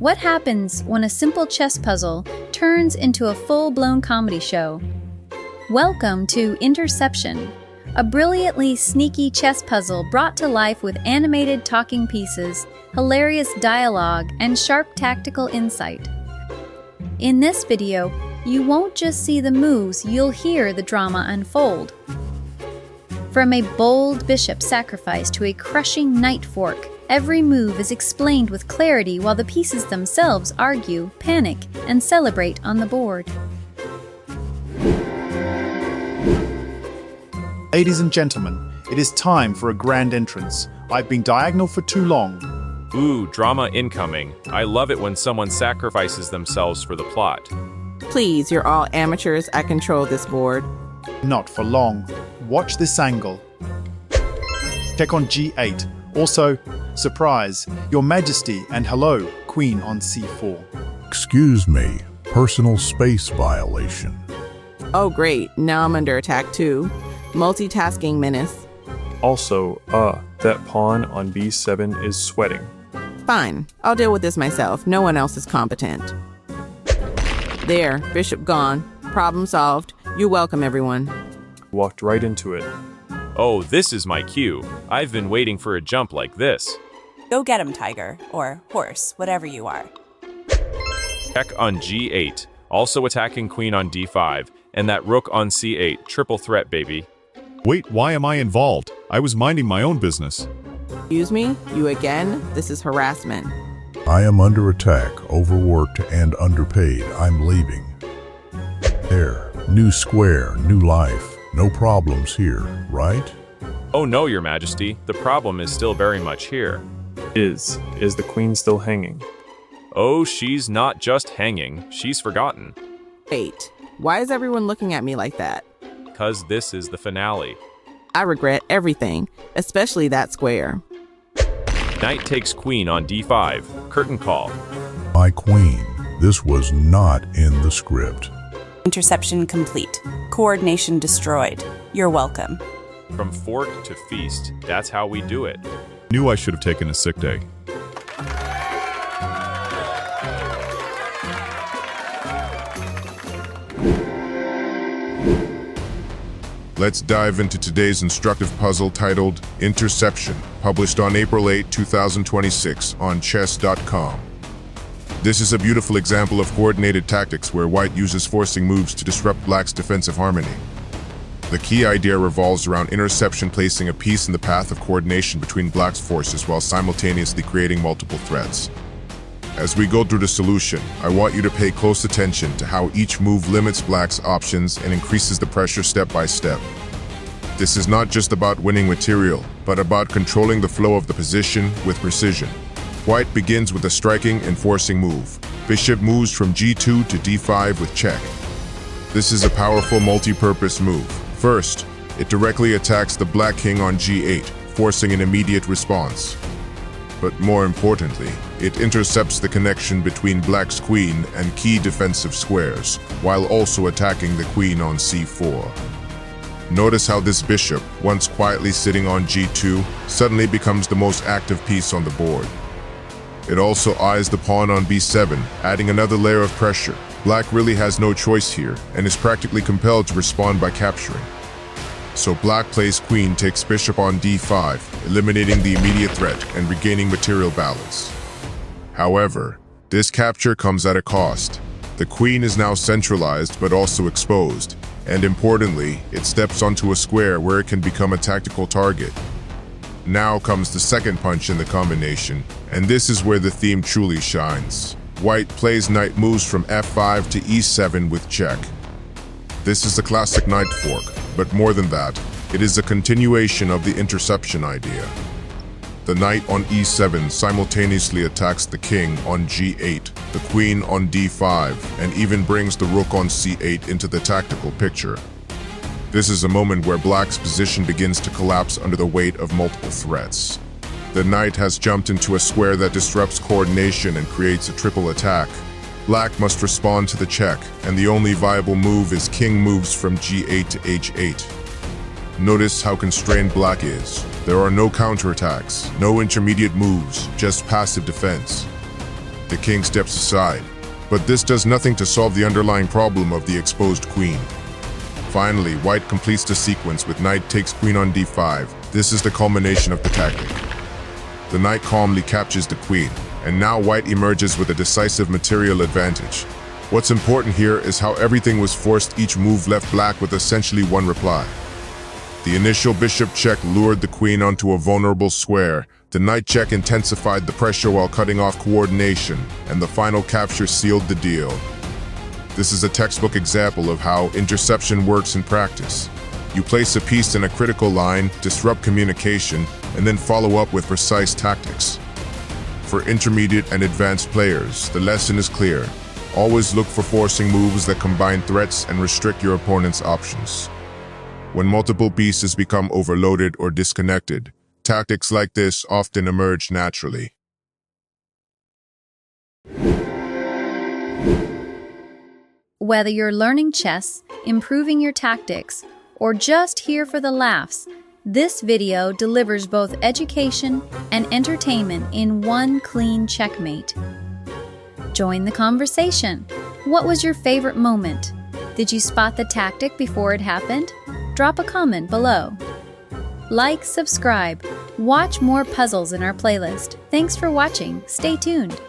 What happens when a simple chess puzzle turns into a full-blown comedy show? Welcome to Interception, a brilliantly sneaky chess puzzle brought to life with animated talking pieces, hilarious dialogue, and sharp tactical insight. In this video, you won't just see the moves, you'll hear the drama unfold. From a bold bishop sacrifice to a crushing knight fork, every move is explained with clarity while the pieces themselves argue, panic, and celebrate on the board. Ladies and gentlemen, it is time for a grand entrance. I've been diagonal for too long. Ooh, drama incoming. I love it when someone sacrifices themselves for the plot. Please, you're all amateurs. I control this board. Not for long. Watch this angle. Check on G8. Also, surprise, Your Majesty, and hello, Queen on C4. Excuse me, personal space violation. Oh, great. Now I'm under attack too. Multitasking menace. Also, that pawn on B7 is sweating. Fine. I'll deal with this myself. No one else is competent. There, bishop gone. Problem solved. You're welcome, everyone. Walked right into it. Oh, this is my cue. I've been waiting for a jump like this. Go get him, tiger, or horse, whatever you are. Check on G8, also attacking queen on D5, and that rook on C8, triple threat, baby. Wait, why am I involved? I was minding my own business. Excuse me? You again? This is harassment. I am under attack, overworked, and underpaid. I'm leaving. There, new square, new life. No problems here, right? Oh no, Your Majesty, the problem is still very much here. Is the queen still hanging? Oh, she's not just hanging, she's forgotten. Wait, why is everyone looking at me like that? 'Cause this is the finale. I regret everything, especially that square. Knight takes queen on D5, curtain call. My queen, this was not in the script. Interception complete. Coordination destroyed. You're welcome. From fork to feast, that's how we do it. Knew I should have taken a sick day. Let's dive into today's instructive puzzle titled Interception, published on April 8, 2026 on chess.com. This is a beautiful example of coordinated tactics where white uses forcing moves to disrupt black's defensive harmony. The key idea revolves around interception, placing a piece in the path of coordination between black's forces while simultaneously creating multiple threats. As we go through the solution, I want you to pay close attention to how each move limits black's options and increases the pressure step by step. This is not just about winning material, but about controlling the flow of the position with precision. White begins with a striking and forcing move. Bishop moves from G2 to D5 with check. This is a powerful multi-purpose move. First, it directly attacks the black king on G8, forcing an immediate response. But more importantly, it intercepts the connection between black's queen and key defensive squares, while also attacking the queen on C4. Notice how this bishop, once quietly sitting on G2, suddenly becomes the most active piece on the board. It also eyes the pawn on B7, adding another layer of pressure. Black really has no choice here, and is practically compelled to respond by capturing. So black plays queen takes bishop on D5, eliminating the immediate threat and regaining material balance. However, this capture comes at a cost. The queen is now centralized but also exposed, and importantly, it steps onto a square where it can become a tactical target. Now comes the second punch in the combination, and this is where the theme truly shines. White plays knight moves from F5 to E7 with check. This is a classic knight fork, but more than that, it is a continuation of the interception idea. The knight on E7 simultaneously attacks the king on G8, the queen on D5, and even brings the rook on C8 into the tactical picture. This is a moment where black's position begins to collapse under the weight of multiple threats. The knight has jumped into a square that disrupts coordination and creates a triple attack. Black must respond to the check, and the only viable move is king moves from G8 to H8. Notice how constrained black is. There are no counterattacks, no intermediate moves, just passive defense. The king steps aside, but this does nothing to solve the underlying problem of the exposed queen. Finally, white completes the sequence with knight takes queen on d5. This is the culmination of the tactic. The knight calmly captures the queen, and now white emerges with a decisive material advantage. What's important here is how everything was forced. Each move left black with essentially one reply. The initial bishop check lured the queen onto a vulnerable square. The knight check intensified the pressure while cutting off coordination, and the final capture sealed the deal. This is a textbook example of how interception works in practice. You place a piece in a critical line, disrupt communication, and then follow up with precise tactics. For intermediate and advanced players, the lesson is clear. Always look for forcing moves that combine threats and restrict your opponent's options. When multiple pieces become overloaded or disconnected, tactics like this often emerge naturally. Whether you're learning chess, improving your tactics, or just here for the laughs, this video delivers both education and entertainment in one clean checkmate. Join the conversation. What was your favorite moment? Did you spot the tactic before it happened? Drop a comment below. Like, subscribe, watch more puzzles in our playlist. Thanks for watching. Stay tuned.